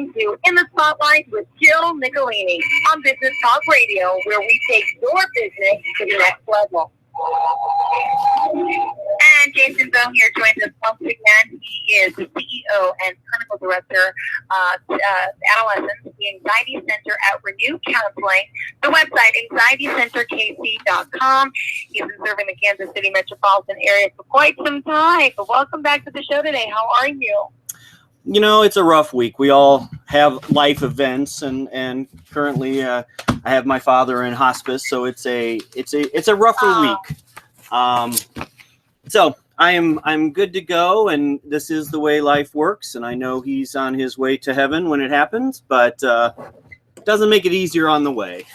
listening to In the Spotlight with Jill Nicolini on Business Talk Radio, where we take your business to the next level. And Jason Bell here joins us once again. He is the CEO and clinical director of adolescents, the Anxiety Center at Renew Counseling. The website, anxietycenterkc.com. He's been serving the Kansas City metropolitan area for quite some time. But welcome back to the show today. How are you? You know, it's a rough week. We all have life events, and currently I have my father in hospice, so it's a rougher week. So I'm good to go, and this is the way life works, and I know he's on his way to heaven when it happens, but it doesn't make it easier on the way.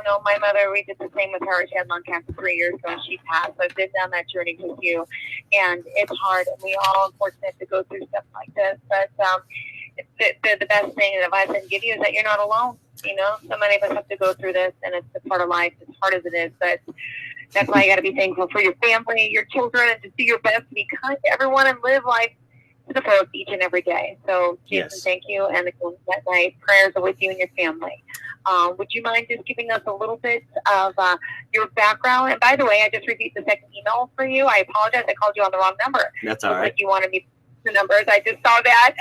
No, my mother, we did the same with her. She had lung cancer 3 years ago, and she passed. So I've been down that journey with you, and it's hard, and we all, unfortunately, have to go through stuff like this, but the best thing and advice I can give you is that you're not alone. You know, so many of us have to go through this, and it's a part of life, as hard as it is, but that's why you got to be thankful for your family, your children, and to do your best to be kind to everyone and live life to the fullest each and every day. So, Jason, Yes. Thank you, and my prayers are with you and your family. Would you mind just giving us a little bit of your background? And by the way, I just received the second email for you. I apologize. I called you on the wrong number. That's all right. Like you wanted me the numbers. I just saw that.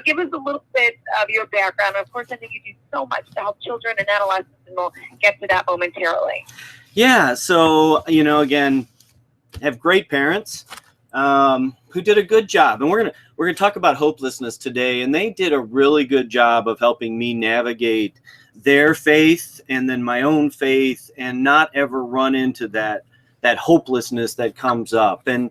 Give us a little bit of your background. Of course, I think you do so much to help children and adolescents, and we'll get to that momentarily. Yeah, so, you know, again, have great parents who did a good job. And we're gonna talk about hopelessness today, and they did a really good job of helping me navigate their faith and then my own faith and not ever run into that hopelessness that comes up. And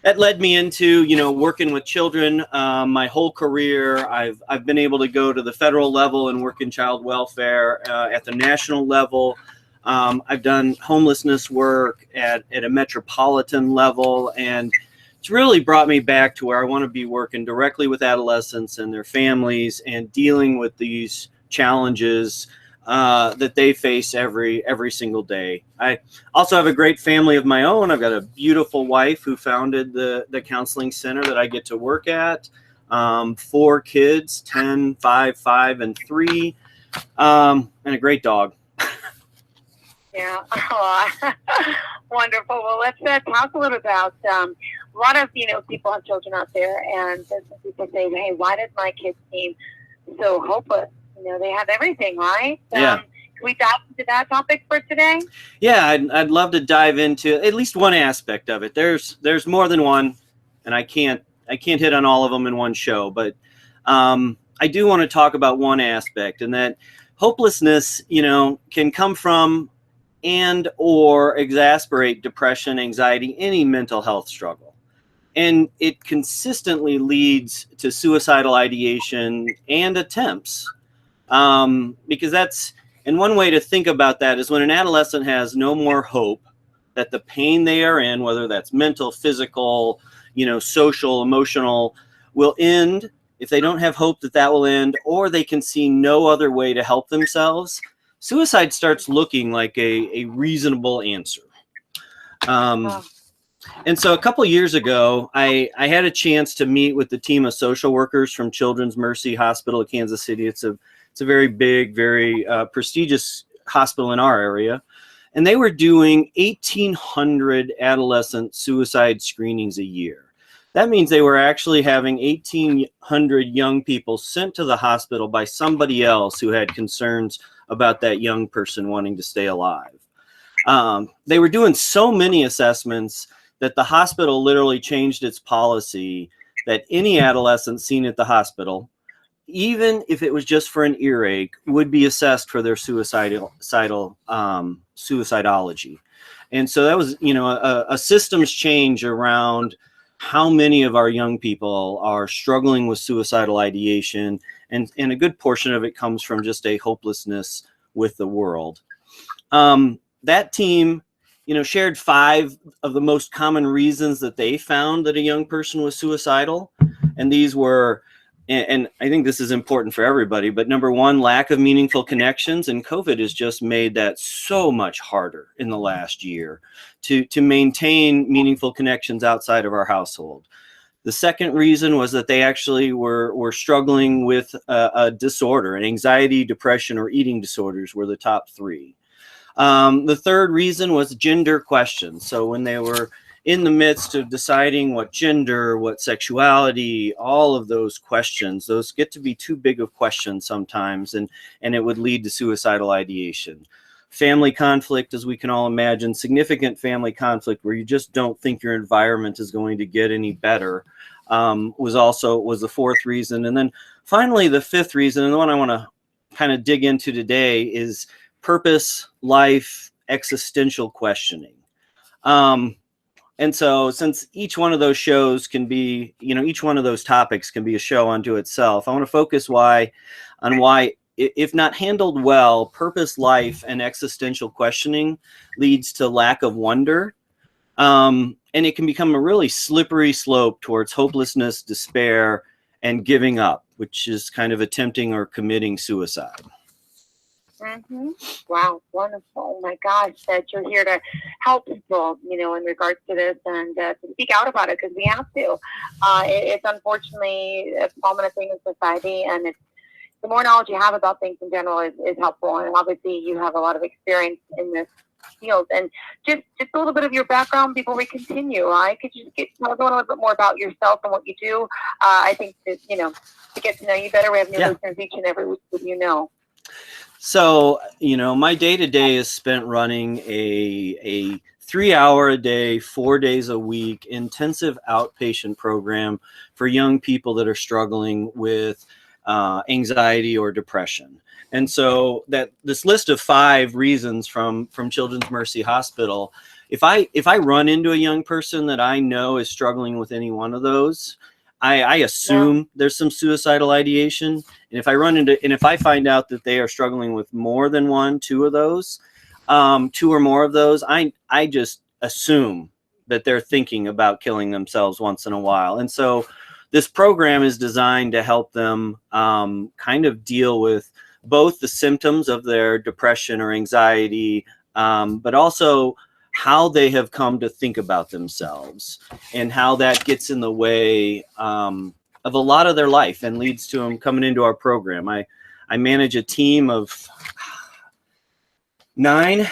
that led me into, you know, working with children. My whole career, I've been able to go to the federal level and work in child welfare at the national level. I've done homelessness work at a metropolitan level, and it's really brought me back to where I want to be working directly with adolescents and their families and dealing with these challenges that they face every single day. I also have a great family of my own. I've got a beautiful wife who founded the counseling center that I get to work at. 4 kids, 10, 5, and 3, and a great dog. Yeah. Oh, wonderful. Well, let's talk a little about a lot of, people have children out there, and some people say, hey, why does my kid seem so hopeless? You know, they have everything, right? Yeah. Can we dive into that topic for today? Yeah, I'd love to dive into at least one aspect of it. There's more than one, and I can't hit on all of them in one show, but I do want to talk about one aspect, and that hopelessness, can come from and or exasperate depression, anxiety, any mental health struggle. And it consistently leads to suicidal ideation and attempts. Because and one way to think about that is when an adolescent has no more hope that the pain they are in, whether that's mental, physical, social, emotional, will end. If they don't have hope that will end, or they can see no other way to help themselves, suicide starts looking like a reasonable answer. And so a couple of years ago, I had a chance to meet with the team of social workers from Children's Mercy Hospital of Kansas City. It's a very big, very prestigious hospital in our area. And they were doing 1,800 adolescent suicide screenings a year. That means they were actually having 1,800 young people sent to the hospital by somebody else who had concerns about that young person wanting to stay alive. They were doing so many assessments that the hospital literally changed its policy that any adolescent seen at the hospital, even if it was just for an earache, would be assessed for their suicidology. And so that was, a systems change around how many of our young people are struggling with suicidal ideation, and a good portion of it comes from just a hopelessness with the world. That team, shared 5 of the most common reasons that they found that a young person was suicidal. And these were, and I think this is important for everybody, but number 1, lack of meaningful connections. And COVID has just made that so much harder in the last year to maintain meaningful connections outside of our household. The second reason was that they actually were struggling with a disorder, and anxiety, depression, or eating disorders were the top three. The third reason was gender questions. So when they were in the midst of deciding what gender, what sexuality, all of those questions, those get to be too big of questions sometimes, and it would lead to suicidal ideation. Family conflict, as we can all imagine, significant family conflict where you just don't think your environment is going to get any better, was the fourth reason. And then finally, the fifth reason, and the one I want to kind of dig into today, is purpose, life, existential questioning. And so since each one of those shows can be, each one of those topics can be a show unto itself, I want to focus on why, if not handled well, purpose, life, and existential questioning leads to lack of wonder. And it can become a really slippery slope towards hopelessness, despair, and giving up, which is kind of attempting or committing suicide. Mm-hmm. Wow, wonderful. Oh my gosh, that you're here to help people, in regards to this, and to speak out about it, because we have to. It's unfortunately a prominent thing in society, and it's, the more knowledge you have about things in general is helpful. And obviously you have a lot of experience in this field. And just a little bit of your background before we continue. I could just tell everyone a little bit more about yourself and what you do. I think that, to get to know you better, we have new listeners each and every week that So, my day-to-day is spent running a 3-hour a day, 4 days a week intensive outpatient program for young people that are struggling with anxiety or depression. And so that this list of 5 reasons from Children's Mercy Hospital, if I run into a young person that I know is struggling with any one of those, I assume there's some suicidal ideation. And if I find out that they are struggling with more than 1, 2 of those, 2 or more of those, I just assume that they're thinking about killing themselves once in a while. And so this program is designed to help them kind of deal with both the symptoms of their depression or anxiety, but also how they have come to think about themselves and how that gets in the way of a lot of their life and leads to them coming into our program. I manage a team of 9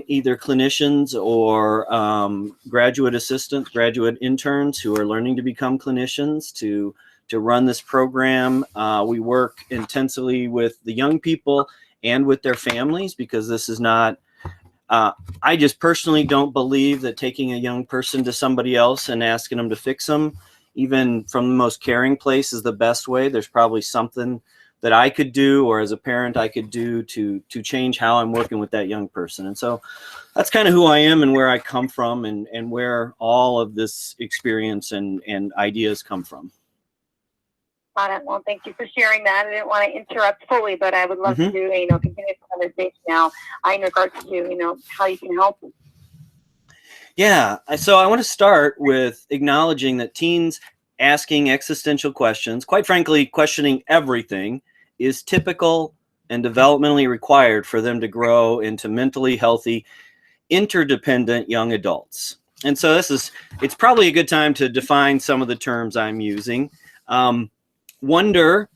either clinicians or graduate assistants, graduate interns who are learning to become clinicians to run this program. We work intensively with the young people and with their families, because this is not, I just personally don't believe that taking a young person to somebody else and asking them to fix them, even from the most caring place, is the best way. There's probably something that I could do, or as a parent I could do to change how I'm working with that young person. And so that's kind of who I am and where I come from, and where all of this experience and ideas come from. Got it. Well, thank you for sharing that. I didn't want to interrupt fully, but I would love to, continue the conversation now in regards to, how you can help. Yeah. So I want to start with acknowledging that teens asking existential questions, quite frankly, questioning everything, is typical and developmentally required for them to grow into mentally healthy, interdependent young adults. And so it's probably a good time to define some of the terms I'm using. Wonder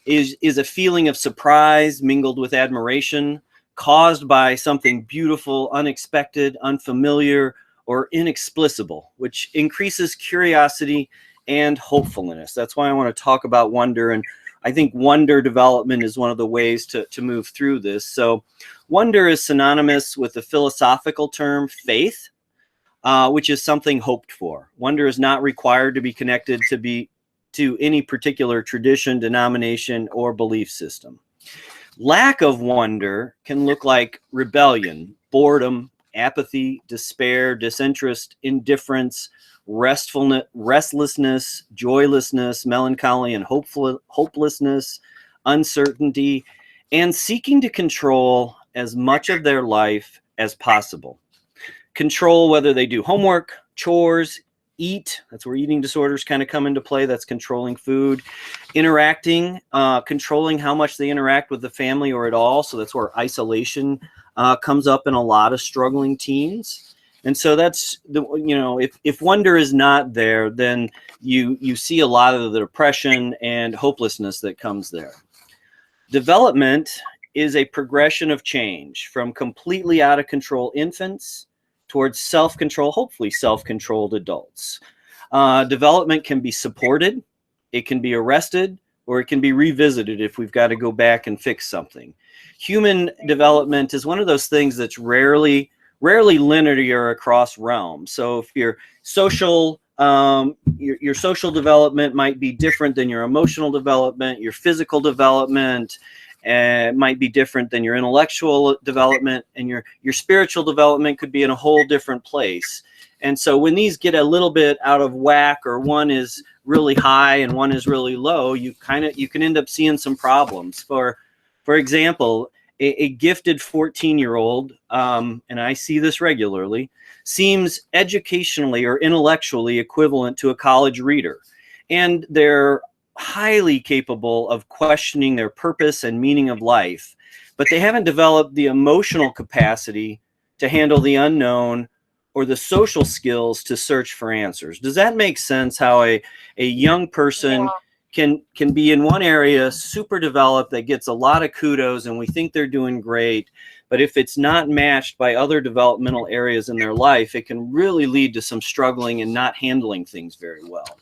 is a feeling of surprise mingled with admiration, caused by something beautiful, unexpected, unfamiliar, or inexplicable, which increases curiosity and hopefulness. That's why I want to talk about wonder. And I think wonder development is one of the ways to move through this. So wonder is synonymous with the philosophical term faith, which is something hoped for. Wonder is not required to be connected to any particular tradition, denomination, or belief system. Lack of wonder can look like rebellion, boredom, apathy, despair, disinterest, indifference, restlessness, joylessness, melancholy, and hopelessness, uncertainty, and seeking to control as much of their life as possible. Control whether they do homework, chores, eat. That's where eating disorders kind of come into play. That's controlling food. Interacting, controlling how much they interact with the family or at all. So that's where isolation comes up in a lot of struggling teens. And so that's the, if wonder is not there, then you see a lot of the depression and hopelessness that comes there. Development is a progression of change from completely out of control infants towards self-control, hopefully self-controlled adults. Development can be supported, it can be arrested, or it can be revisited if we've got to go back and fix something. Human development is one of those things that's rarely linear across realms. So if your social development might be different than your emotional development, your physical development might be different than your intellectual development, and your spiritual development could be in a whole different place. And so when these get a little bit out of whack, or one is really high and one is really low, you can end up seeing some problems. For example, a gifted 14-year-old, and I see this regularly, seems educationally or intellectually equivalent to a college reader. And they're highly capable of questioning their purpose and meaning of life, but they haven't developed the emotional capacity to handle the unknown or the social skills to search for answers. Does that make sense, how a young person can be in one area super developed that gets a lot of kudos and we think they're doing great, but if it's not matched by other developmental areas in their life, it can really lead to some struggling and not handling things very well.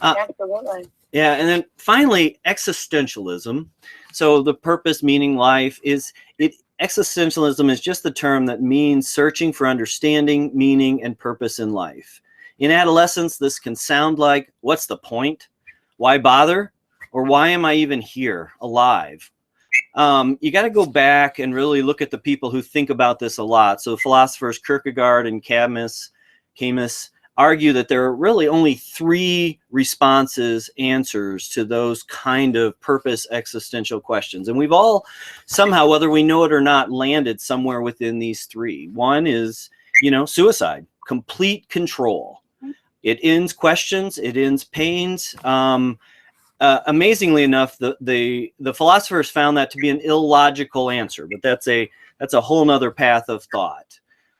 Absolutely. Yeah, and then finally, existentialism. So the purpose, meaning, life is it. Existentialism is just the term that means searching for understanding, meaning, and purpose in life. In adolescence, this can sound like, what's the point? Why bother? Or why am I even here, alive? You got to go back and really look at the people who think about this a lot. So philosophers Kierkegaard and Camus argue that there are really only three answers to those kind of purpose existential questions. And we've all somehow, whether we know it or not, landed somewhere within these three. One is, suicide, complete control. It ends questions, it ends pains. Amazingly enough, the philosophers found that to be an illogical answer, but that's a whole nother path of thought.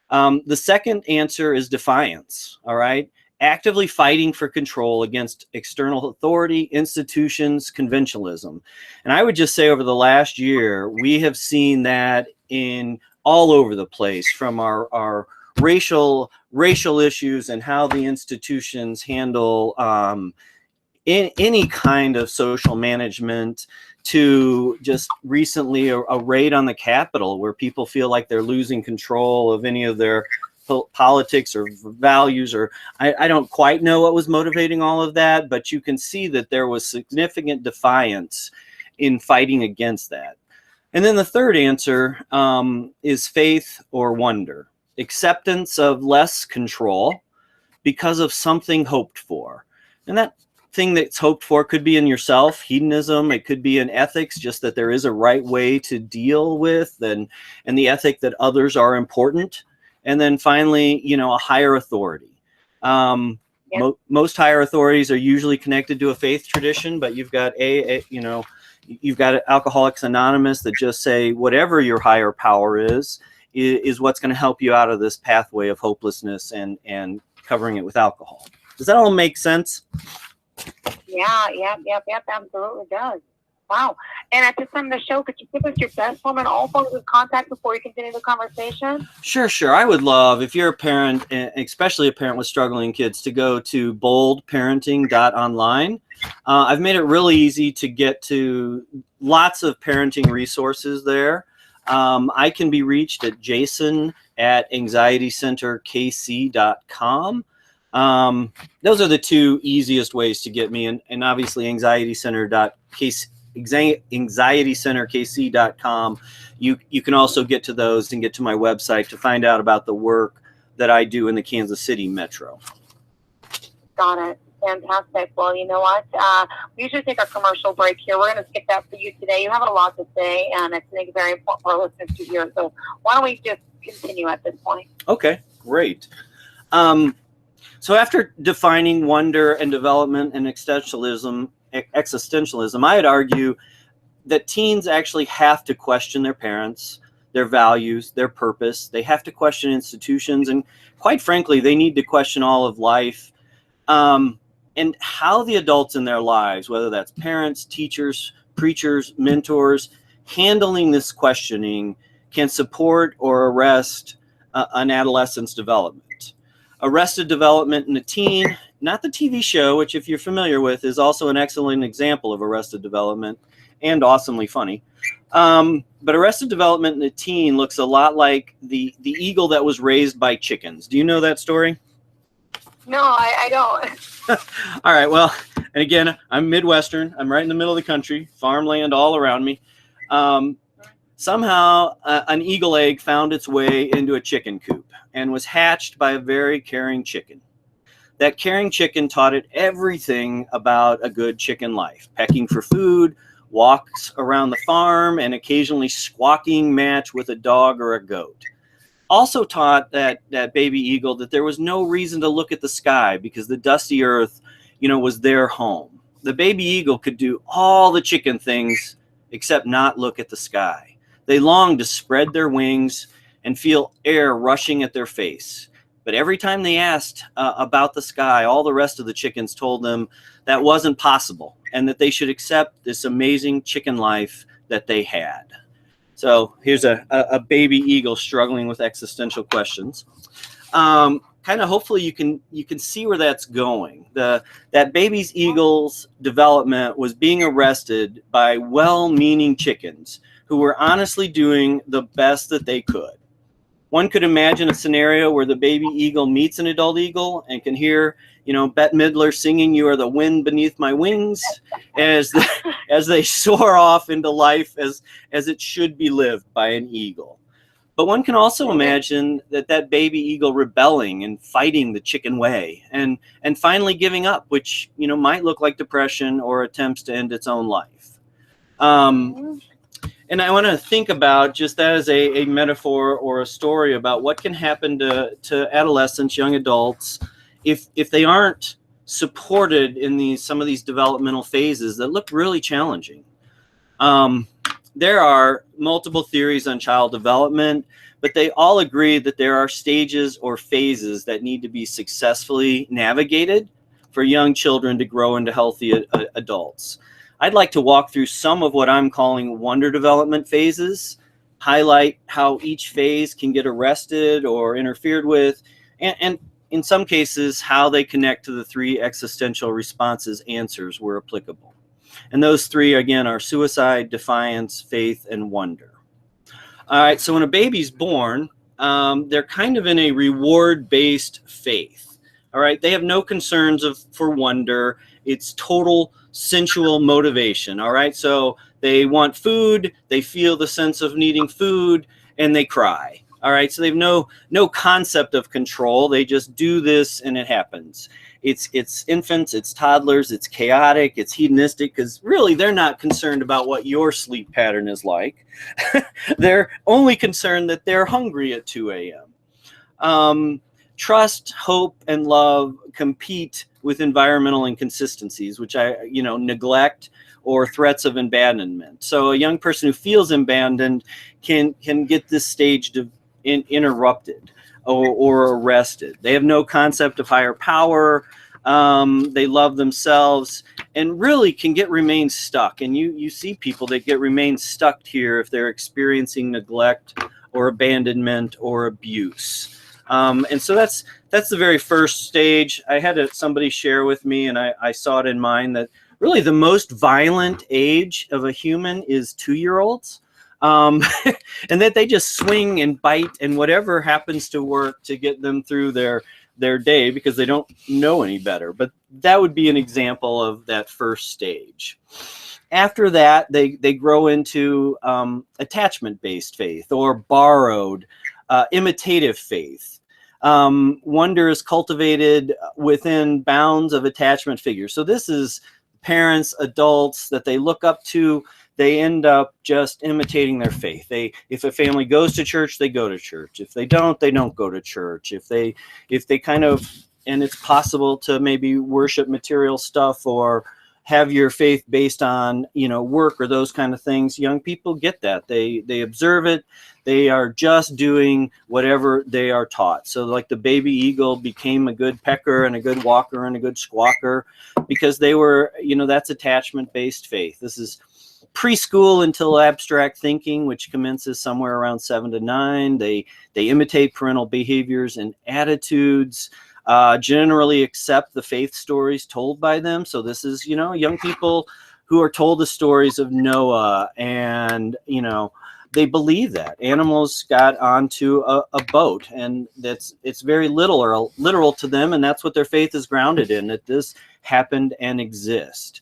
The second answer is defiance, all right? Actively fighting for control against external authority, institutions, conventionalism. And I would just say over the last year, we have seen that in all over the place, from our racial issues and how the institutions handle in any kind of social management, to just recently a raid on the Capitol where people feel like they're losing control of any of their politics or values, or I don't quite know what was motivating all of that, but you can see that there was significant defiance in fighting against that. And then the third answer is faith or wonder, acceptance of less control because of something hoped for. And that thing that's hoped for could be in yourself, hedonism. It could be in ethics, just that there is a right way to deal with, and the ethic that others are important. And then finally, a higher authority. Most higher authorities are usually connected to a faith tradition, but you've got you've got Alcoholics Anonymous that just say whatever your higher power is what's going to help you out of this pathway of hopelessness and covering it with alcohol. Does that all make sense? Yeah, absolutely does. Wow. And at this time of the show, could you give us your best form and all forms of contact before we continue the conversation? Sure. I would love, if you're a parent, especially a parent with struggling kids, to go to boldparenting.online. I've made it really easy to get to lots of parenting resources there. I can be reached at jason@anxietycenterkc.com. Those are the two easiest ways to get me, and obviously anxietycenterkc.com. You can also get to those and get to my website to find out about the work that I do in the Kansas City Metro. Got it. Fantastic. Well, you know what? We usually take our commercial break here. We're going to skip that for you today. You have a lot to say, and it's very important for our listeners to hear. So why don't we just continue at this point? Okay, great. So after defining wonder and development and existentialism, I'd argue that teens actually have to question their parents, their values, their purpose. They have to question institutions, and quite frankly, they need to question all of life, and how the adults in their lives, whether that's parents, teachers, preachers, mentors, handling this questioning can support or arrest an adolescent's development. Arrested development in a teen, not the TV show, which if you're familiar with is also an excellent example of arrested development and awesomely funny. But arrested development in a teen looks a lot like the eagle that was raised by chickens. Do you know that story? No, I don't. All right, well, and again, I'm Midwestern. I'm right in the middle of the country, farmland all around me. Somehow, an eagle egg found its way into a chicken coop and was hatched by a very caring chicken. That caring chicken taught it everything about a good chicken life: pecking for food, walks around the farm, and occasionally squawking match with a dog or a goat. Also taught that baby eagle that there was no reason to look at the sky because the dusty earth, was their home. The baby eagle could do all the chicken things except not look at the sky. They longed to spread their wings and feel air rushing at their face. But every time they asked about the sky, all the rest of the chickens told them that wasn't possible and that they should accept this amazing chicken life that they had. So here's a baby eagle struggling with existential questions. Kind of hopefully you can see where that's going. That baby eagle's development was being arrested by well-meaning chickens who were honestly doing the best that they could. One could imagine a scenario where the baby eagle meets an adult eagle and can hear, Bette Midler singing "You Are the Wind Beneath My Wings" as they soar off into life as it should be lived by an eagle. But one can also imagine that baby eagle rebelling and fighting the chicken way and finally giving up, which, might look like depression or attempts to end its own life. And I want to think about just that as a metaphor or a story about what can happen to adolescents, young adults, if they aren't supported in some of these developmental phases that look really challenging. There are multiple theories on child development, but they all agree that there are stages or phases that need to be successfully navigated for young children to grow into healthy adults. I'd like to walk through some of what I'm calling wonder development phases, highlight how each phase can get arrested or interfered with, and in some cases, how they connect to the 3 existential responses answers where applicable. And those 3, again, are suicide, defiance, faith, and wonder. All right, so when a baby's born, they're kind of in a reward-based faith. All right, they have no concerns for wonder. It's total sensual motivation. All right, so they want food, they feel the sense of needing food, and they cry. All right, so they have no concept of control. They just do this and it happens. It's infants, it's toddlers, it's chaotic, it's hedonistic, because really they're not concerned about what your sleep pattern is like. They're only concerned that they're hungry at 2 a.m. Trust, hope, and love compete with environmental inconsistencies, which neglect or threats of abandonment. So a young person who feels abandoned can get this stage interrupted or arrested. They have no concept of higher power. They love themselves and really can remain stuck. And you see people that remain stuck here if they're experiencing neglect or abandonment or abuse. And so that's the very first stage. I had somebody share with me, and I saw it in mine, that really the most violent age of a human is 2-year-olds. And that they just swing and bite and whatever happens to work to get them through their day because they don't know any better. But that would be an example of that first stage. After that, they grow into attachment-based faith or borrowed, imitative faith. Wonder is cultivated within bounds of attachment figures. So this is parents, adults that they look up to. They end up just imitating their faith. If a family goes to church, they go to church. If they don't go to church. If they kind of, and it's possible to maybe worship material stuff or have your faith based on, work or those kind of things. Young people get that. They observe it. They are just doing whatever they are taught. So like the baby eagle became a good pecker and a good walker and a good squawker because they were, that's attachment-based faith. This is preschool until abstract thinking, which commences somewhere around 7 to 9. They imitate parental behaviors and attitudes, generally accept the faith stories told by them. So this is, young people who are told the stories of Noah, and, they believe that animals got onto a boat, and it's very literal to them, and that's what their faith is grounded in, that this happened and exists.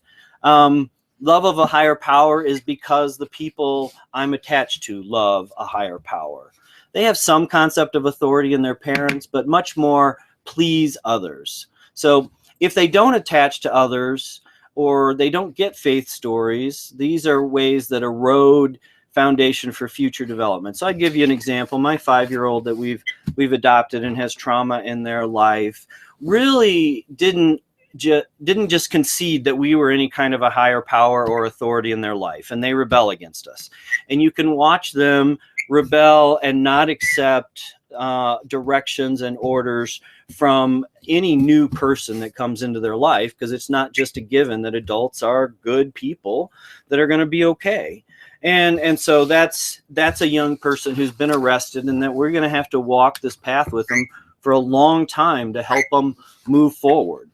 Love of a higher power is because the people I'm attached to love a higher power. They have some concept of authority in their parents, but much more please others. So if they don't attach to others, or they don't get faith stories, these are ways that erode foundation for future development. So I'd give you an example. My 5-year-old that we've adopted and has trauma in their life really didn't just concede that we were any kind of a higher power or authority in their life, and they rebel against us. And you can watch them rebel and not accept directions and orders from any new person that comes into their life, because it's not just a given that adults are good people that are going to be okay. And so that's a young person who's been arrested, and that we're going to have to walk this path with them for a long time to help them move forward.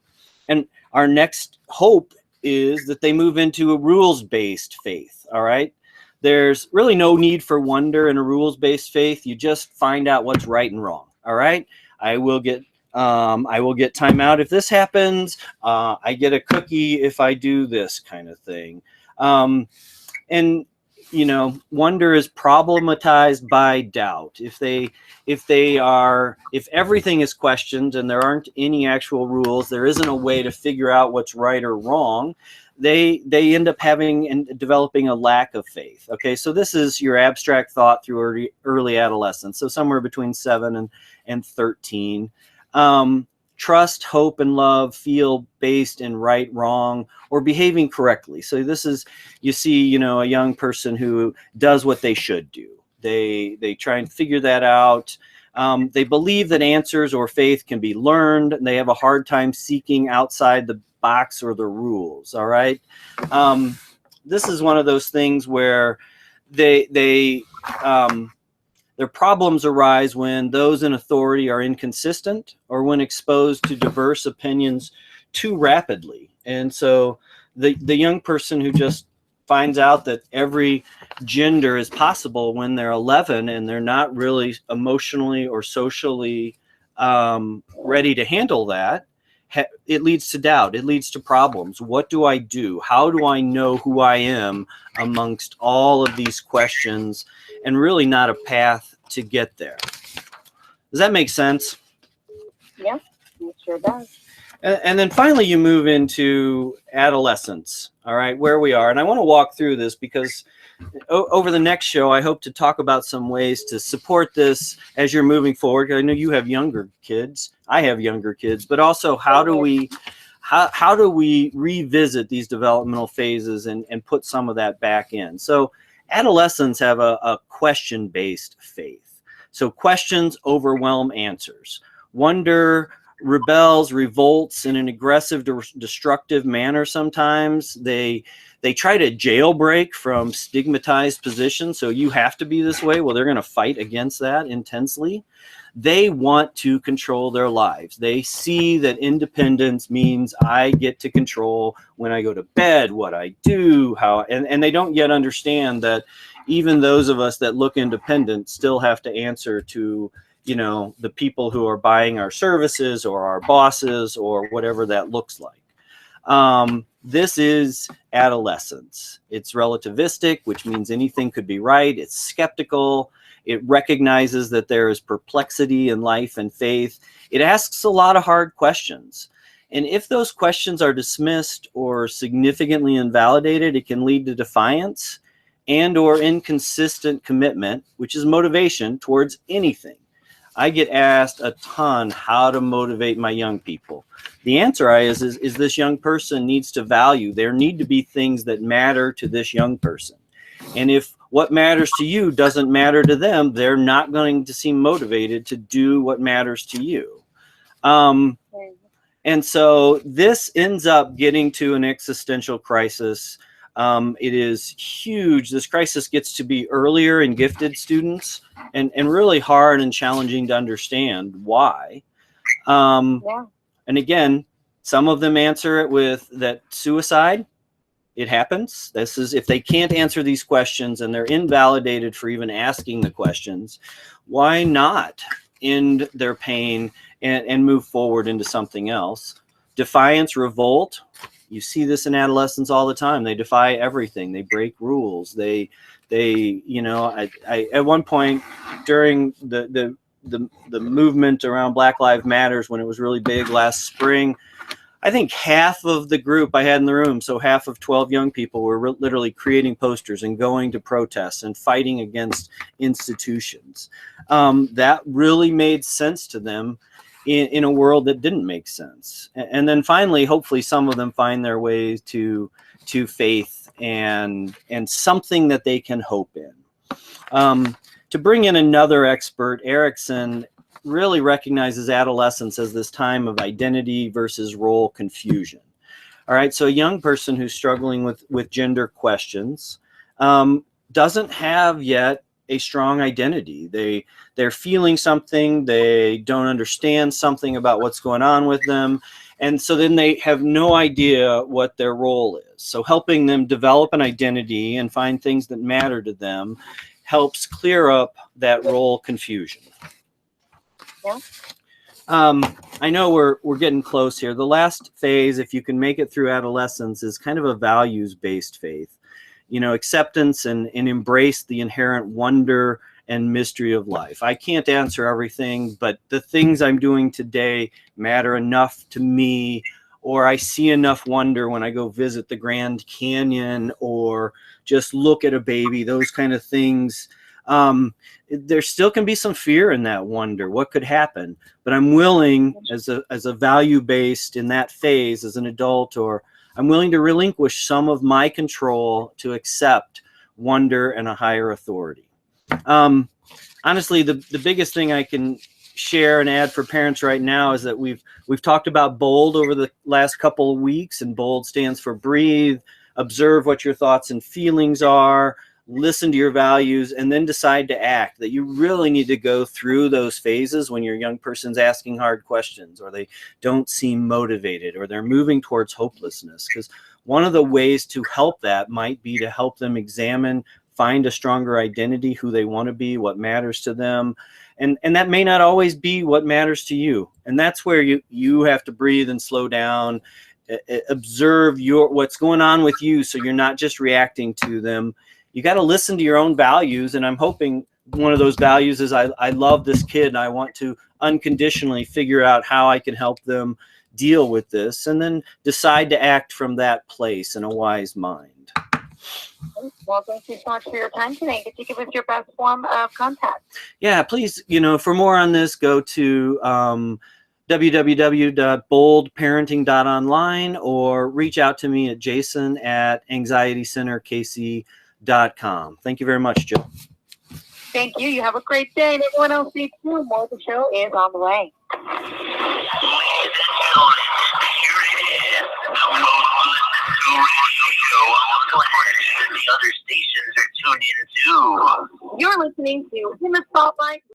And our next hope is that they move into a rules-based faith, all right? There's really no need for wonder in a rules-based faith. You just find out what's right and wrong, all right? I will get time out if this happens. I get a cookie if I do this kind of thing. And wonder is problematized by doubt. If everything is questioned and there aren't any actual rules, there isn't a way to figure out what's right or wrong, they end up having and developing a lack of faith. Okay, so this is your abstract thought through early adolescence, so somewhere between 7 and 13. Trust, hope, and love feel based in right, wrong, or behaving correctly. So this is, you see, a young person who does what they should do. They try and figure that out. They believe that answers or faith can be learned, and they have a hard time seeking outside the box or the rules. All right. This is one of those things where their problems arise when those in authority are inconsistent, or when exposed to diverse opinions too rapidly. And so the young person who just finds out that every gender is possible when they're 11 and they're not really emotionally or socially ready to handle that, it leads to doubt. It leads to problems. What do I do? How do I know who I am amongst all of these questions, and really not a path to get there? Does that make sense? Yeah, it sure does. And then finally you move into adolescence, all right, where we are. And I want to walk through this because over the next show, I hope to talk about some ways to support this as you're moving forward. I know you have younger kids. I have younger kids, but also how do we revisit these developmental phases and put some of that back in? So adolescents have a question-based faith. So questions overwhelm answers. Wonder rebels, revolts in an aggressive, destructive manner sometimes. They try to jailbreak from stigmatized positions. So you have to be this way. Well, they're going to fight against that intensely. They want to control their lives. They see that independence means I get to control when I go to bed, what I do, how, and they don't yet understand that even those of us that look independent still have to answer to, the people who are buying our services or our bosses or whatever that looks like. This is adolescence. It's relativistic, which means anything could be right. It's skeptical. It recognizes that there is perplexity in life and faith. It asks a lot of hard questions. And if those questions are dismissed or significantly invalidated, it can lead to defiance and or inconsistent commitment, which is motivation towards anything. I get asked a ton how to motivate my young people. The answer is this young person needs to value. There need to be things that matter to this young person. And if what matters to you doesn't matter to them, they're not going to seem motivated to do what matters to you. And so this ends up getting to an existential crisis. It is huge. This crisis gets to be earlier in gifted students and really hard and challenging to understand why. And again, some of them answer it with that suicide. It happens. This is if they can't answer these questions and they're invalidated for even asking the questions, why not end their pain and move forward into something else? Defiance, revolt. You see this in adolescents all the time. They defy everything. They break rules. They you know, I at one point during the movement around Black Lives Matters, when it was really big last spring, I think half of the group I had in the room, so half of 12 young people, were literally creating posters and going to protests and fighting against institutions. That really made sense to them in a world that didn't make sense. And then finally, hopefully some of them find their way to faith and something that they can hope in. To bring in another expert, Erickson really recognizes adolescence as this time of identity versus role confusion. All right, so a young person who's struggling with gender questions doesn't have yet a strong identity. They're feeling something, they don't understand something about what's going on with them, and so then they have no idea what their role is. So helping them develop an identity and find things that matter to them helps clear up that role confusion. Yeah. I know we're getting close here. The last phase, if you can make it through adolescence, is kind of a values-based faith. You know, acceptance and embrace the inherent wonder and mystery of life. I can't answer everything, but the things I'm doing today matter enough to me, or I see enough wonder when I go visit the Grand Canyon or just look at a baby, those kind of things. There still can be some fear in that wonder. What could happen? But I'm willing, as a value-based in that phase as an adult, or I'm willing to relinquish some of my control to accept wonder and a higher authority. Honestly, the biggest thing I can share and add for parents right now is that we've talked about BOLD over the last couple of weeks, and BOLD stands for breathe, observe what your thoughts and feelings are, listen to your values, and then decide to act. That you really need to go through those phases when your young person's asking hard questions, or they don't seem motivated, or they're moving towards hopelessness. Because one of the ways to help that might be to help them examine, find a stronger identity, who they want to be, what matters to them. And that may not always be what matters to you. And that's where you have to breathe and slow down, observe what's going on with you, so you're not just reacting to them. You got to listen to your own values. And I'm hoping one of those values is I love this kid and I want to unconditionally figure out how I can help them deal with this, and then decide to act from that place in a wise mind. Well, thank you so much for your time today. Could you give us your best form of contact? Yeah, please, for more on this, go to www.boldparenting.online or reach out to me at jason@anxietycenterkc.com. Thank you very much, Jill. Thank you. You have a great day. And everyone else, stay tuned. More of the show is on the way. The other stations are tuned in too. You're listening to In the Spotlight.